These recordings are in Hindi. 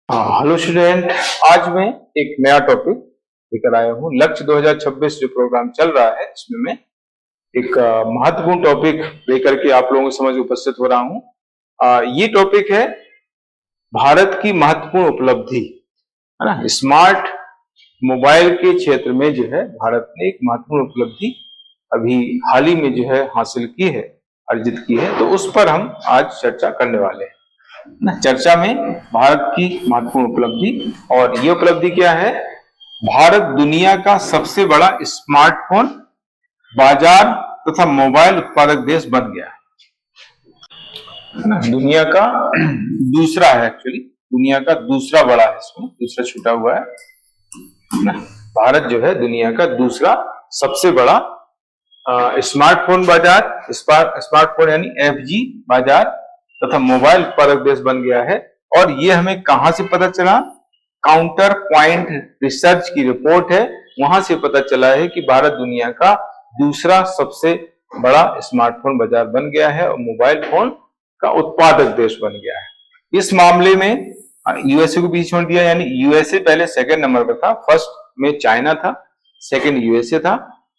हेलो स्टूडेंट, आज मैं एक नया टॉपिक लेकर आया हूँ। लक्ष्य 2026 जो प्रोग्राम चल रहा है इसमें मैं एक महत्वपूर्ण टॉपिक लेकर के आप लोगों के समझ उपस्थित हो रहा हूँ। ये टॉपिक है भारत की महत्वपूर्ण उपलब्धि, है ना। स्मार्ट मोबाइल के क्षेत्र में जो है भारत ने एक महत्वपूर्ण उपलब्धि अभी हाल ही में जो है हासिल की है, अर्जित की है, तो उस पर हम आज चर्चा करने वाले हैं। चर्चा में भारत की महत्वपूर्ण उपलब्धि, और ये उपलब्धि क्या है? भारत दुनिया का सबसे बड़ा स्मार्टफोन बाजार तथा मोबाइल उत्पादक देश बन गया है ना। दुनिया का दूसरा है, एक्चुअली दुनिया का दूसरा बड़ा है, इसमें दूसरा छूटा हुआ है ना। भारत जो है दुनिया का दूसरा सबसे बड़ा स्मार्टफोन बाजार, स्मार्टफोन यानी FG बाजार तथा मोबाइल उत्पादक देश बन गया है। और ये हमें कहां से पता चला? काउंटर पॉइंट रिसर्च की रिपोर्ट है, वहां से पता चला है कि भारत दुनिया का दूसरा सबसे बड़ा स्मार्टफोन बाजार बन गया है और मोबाइल फोन का उत्पादक देश बन गया है। इस मामले में यूएसए को पीछे छोड़ दिया, यानी यूएसए पहले सेकंड नंबर पर था, फर्स्ट में चाइना था, सेकंड यूएसए था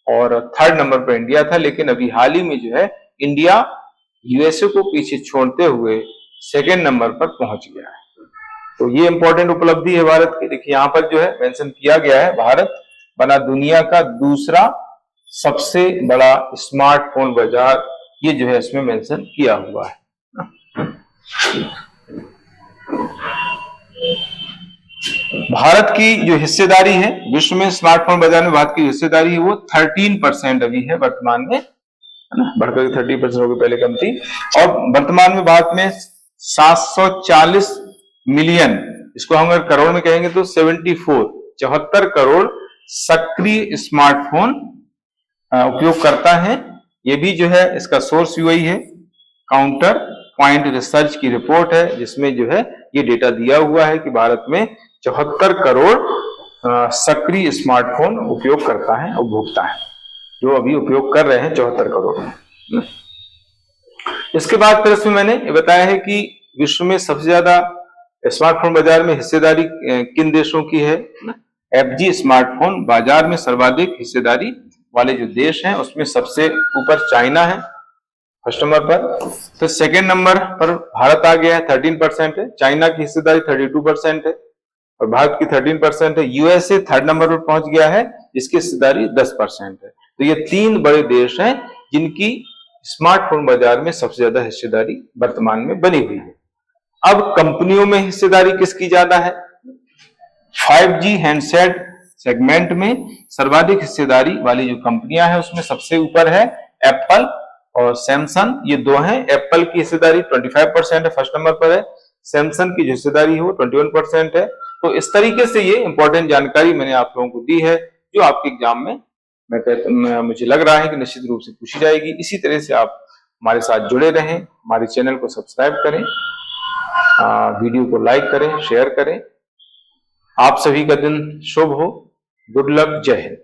और थर्ड नंबर पर इंडिया था। लेकिन अभी हाल ही में जो है इंडिया यूएसए को पीछे छोड़ते हुए सेकेंड नंबर पर पहुंच गया है। तो ये इंपॉर्टेंट उपलब्धि है भारत की। देखिए यहां पर जो है मेंशन किया गया है, भारत बना दुनिया का दूसरा सबसे बड़ा स्मार्टफोन बाजार, ये जो है इसमें मेंशन किया हुआ है। भारत की जो हिस्सेदारी है विश्व में स्मार्टफोन बाजार में, भारत की हिस्सेदारी है वो 13% अभी है वर्तमान में, बढ़कर 30% हो गई, पहले कम थी। और वर्तमान में भारत में 740 मिलियन, इसको हम अगर करोड़ में कहेंगे तो 74 करोड़ सक्रिय स्मार्टफोन उपयोग करता है। ये भी जो है इसका सोर्स वही है, काउंटर पॉइंट रिसर्च की रिपोर्ट है, जिसमें जो है ये डेटा दिया हुआ है कि भारत में 74 करोड़ सक्रिय स्मार्टफोन उपयोग करता है, उपभोक्ता है जो अभी उपयोग कर रहे हैं 74 करोड़। इसके बाद फिर इसमें मैंने ये बताया है कि विश्व में सबसे ज्यादा स्मार्टफोन बाजार में हिस्सेदारी किन देशों की है। FG स्मार्टफोन बाजार में सर्वाधिक हिस्सेदारी वाले जो देश हैं उसमें सबसे ऊपर चाइना है फर्स्ट नंबर पर, तो सेकेंड नंबर पर भारत आ गया है, 13% है। चाइना की हिस्सेदारी 32% है और भारत की 13% है। यूएसए थर्ड नंबर पर पहुंच गया है, इसकी हिस्सेदारी 10% है। तो ये तीन बड़े देश हैं जिनकी स्मार्टफोन बाजार में सबसे ज्यादा हिस्सेदारी वर्तमान में बनी हुई है। अब कंपनियों में हिस्सेदारी किसकी ज्यादा है? 5G हैंडसेट सेगमेंट में सर्वाधिक हिस्सेदारी वाली जो कंपनियां हैं उसमें सबसे ऊपर है एप्पल और सैमसंग, ये दो हैं। एप्पल की हिस्सेदारी 25% है, फर्स्ट नंबर पर है। सैमसंग की जो हिस्सेदारी है वो 21% है। तो इस तरीके से ये इंपॉर्टेंट जानकारी मैंने आप लोगों को दी है, जो आपके एग्जाम में मुझे लग रहा है कि निश्चित रूप से पूछी जाएगी। इसी तरह से आप हमारे साथ जुड़े रहें, हमारे चैनल को सब्सक्राइब करें, वीडियो को लाइक करें, शेयर करें। आप सभी का दिन शुभ हो। गुड लक, जय हिंद।